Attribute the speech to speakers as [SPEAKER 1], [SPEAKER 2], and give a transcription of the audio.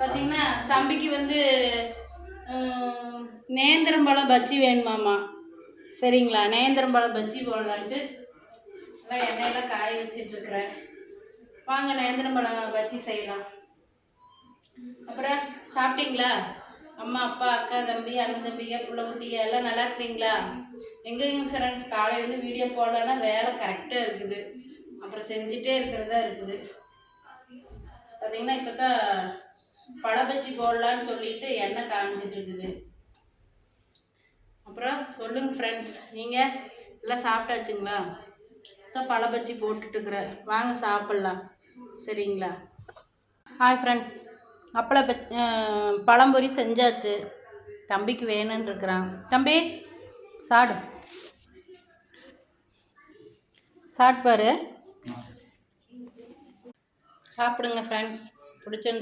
[SPEAKER 1] பார்த்தீங்கன்னா தம்பிக்கு வந்து நேந்திரம்பழம் பஜ்ஜி வேணுமாம்மா. சரிங்களா, நேந்திரம்பழம் பஜ்ஜி போடலான்ட்டு எல்லாம் எண்ணெயெல்லாம் காய வச்சிட்ருக்குறேன். வாங்க நேந்திரம்பழம் பஜ்ஜி செய்யலாம். அப்புறம் சாப்பிட்டீங்களா? அம்மா அப்பா அக்கா தம்பி அண்ணன் தம்பிங்க பிள்ளை குட்டிங்க எல்லாம் நல்லா இருக்கிறீங்களா? எங்கேயும் ஃப்ரெண்ட்ஸ் காலையிலேருந்து வீடியோ போடலன்னா வேலை கரெக்டாக இருக்குது. அப்புறம் செஞ்சுட்டே இருக்கிறதா இருக்குது. பார்த்தீங்கன்னா இப்போ தான் பழ பஜ்ஜி போடலான்னு சொல்லிட்டு எண்ணெய் காமிச்சிட்ருக்குது. அப்புறம் சொல்லுங்கள் ஃப்ரெண்ட்ஸ், நீங்கள் எல்லாம் சாப்பிட்டாச்சுங்களா? தான் பழ பஜ்ஜி போட்டுட்ருக்குறேன், வாங்க சாப்பிட்லாம். சரிங்களா? ஹாய் ஃப்ரெண்ட்ஸ், பழம்பொரி செஞ்சாச்சு. தம்பிக்கு வேணும்னு இருக்கிறான். தம்பி சாப்பிட்பாரு. சாப்பிடுங்க ஃப்ரெண்ட்ஸ், பிடிச்சிருந்தா